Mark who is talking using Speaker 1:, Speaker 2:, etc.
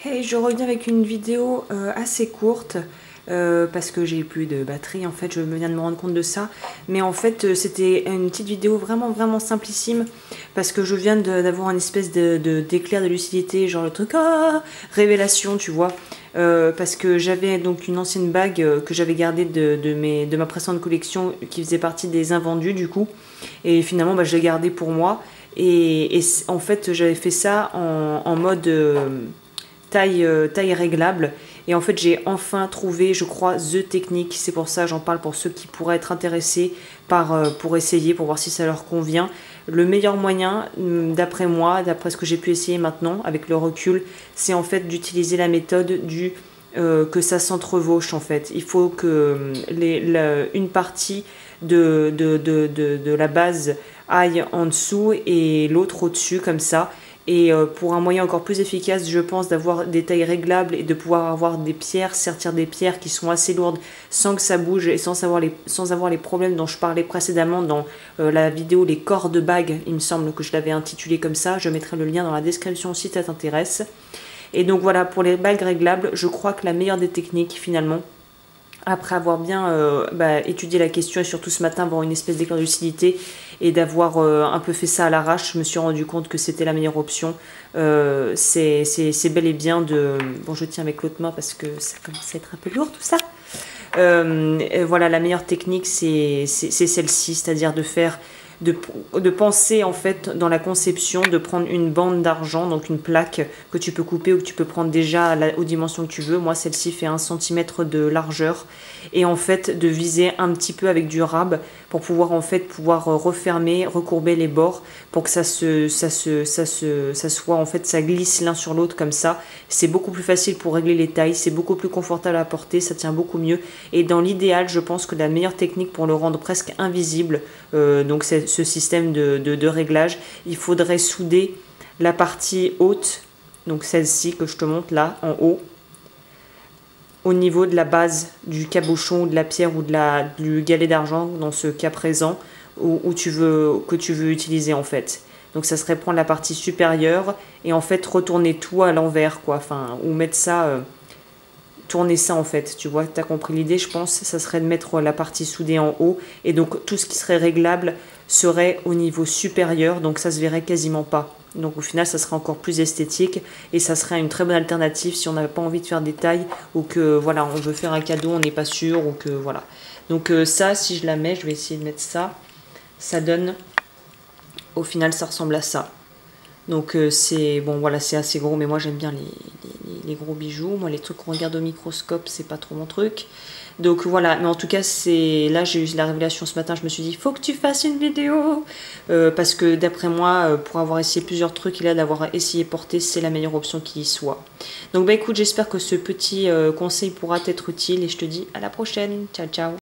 Speaker 1: Hey, je reviens avec une vidéo assez courte parce que j'ai plus de batterie. En fait, je viens de me rendre compte de ça. Mais en fait, c'était une petite vidéo vraiment simplissime parce que je viens d'avoir une espèce d'éclair de lucidité, genre le truc révélation, tu vois. Parce que j'avais donc une ancienne bague que j'avais gardée de ma précédente collection qui faisait partie des invendus du coup. Et finalement, bah, je l'ai gardée pour moi. Et en fait, j'avais fait ça en mode taille réglable. Et en fait, j'ai enfin trouvé, je crois, The technique. C'est pour ça, j'en parle pour ceux qui pourraient être intéressés pour essayer, pour voir si ça leur convient. Le meilleur moyen, d'après moi, d'après ce que j'ai pu essayer maintenant, avec le recul, c'est en fait d'utiliser la méthode que ça s'entrevauche en fait. Il faut que une partie de la base aille en dessous et l'autre au-dessus comme ça. Et pour un moyen encore plus efficace, je pense, d'avoir des tailles réglables et de pouvoir avoir des pierres, sertir des pierres qui sont assez lourdes sans que ça bouge et sans avoir les problèmes dont je parlais précédemment dans la vidéo Les corps de bague. Il me semble que je l'avais intitulé comme ça. Je mettrai le lien dans la description si ça t'intéresse. Et donc voilà, pour les bagues réglables, je crois que la meilleure des techniques finalement, après avoir bien étudié la question et surtout ce matin avoir une espèce d'éclair de lucidité et d'avoir un peu fait ça à l'arrache, je me suis rendu compte que c'était la meilleure option. C'est bel et bien de... Bon, je tiens avec l'autre main parce que ça commence à être un peu lourd tout ça. Voilà, la meilleure technique c'est celle-ci, c'est-à-dire de penser en fait dans la conception, de prendre une bande d'argent, donc une plaque que tu peux couper ou que tu peux prendre déjà aux dimensions que tu veux. Moi celle-ci fait 1 cm de largeur et en fait de viser un petit peu avec du rab pour pouvoir refermer, recourber les bords pour que ça soit en fait ça glisse l'un sur l'autre comme ça. C'est beaucoup plus facile pour régler les tailles, c'est beaucoup plus confortable à porter, ça tient beaucoup mieux et dans l'idéal je pense que la meilleure technique pour le rendre presque invisible, donc c'est ce système de réglage, il faudrait souder la partie haute, donc celle-ci que je te montre là en haut, au niveau de la base du cabochon ou de la pierre ou du galet d'argent dans ce cas présent que tu veux utiliser en fait. Donc ça serait prendre la partie supérieure et en fait retourner tout à l'envers quoi, enfin ou mettre ça tourner ça en fait, tu vois, tu as compris l'idée je pense, ça serait de mettre la partie soudée en haut et donc tout ce qui serait réglable serait au niveau supérieur, donc ça se verrait quasiment pas. Donc au final ça serait encore plus esthétique et ça serait une très bonne alternative si on n'avait pas envie de faire des tailles ou que voilà on veut faire un cadeau, on n'est pas sûr ou que voilà. Donc ça si je la mets, je vais essayer de mettre ça, ça donne, au final ça ressemble à ça. Donc c'est bon voilà c'est assez gros mais moi j'aime bien les gros bijoux. Moi les trucs qu'on regarde au microscope c'est pas trop mon truc. Donc voilà, mais en tout cas c'est là j'ai eu la révélation ce matin, je me suis dit faut que tu fasses une vidéo parce que d'après moi pour avoir essayé plusieurs trucs et là d'avoir essayé porter c'est la meilleure option qui soit. Donc bah écoute j'espère que ce petit conseil pourra t'être utile et je te dis à la prochaine, ciao ciao.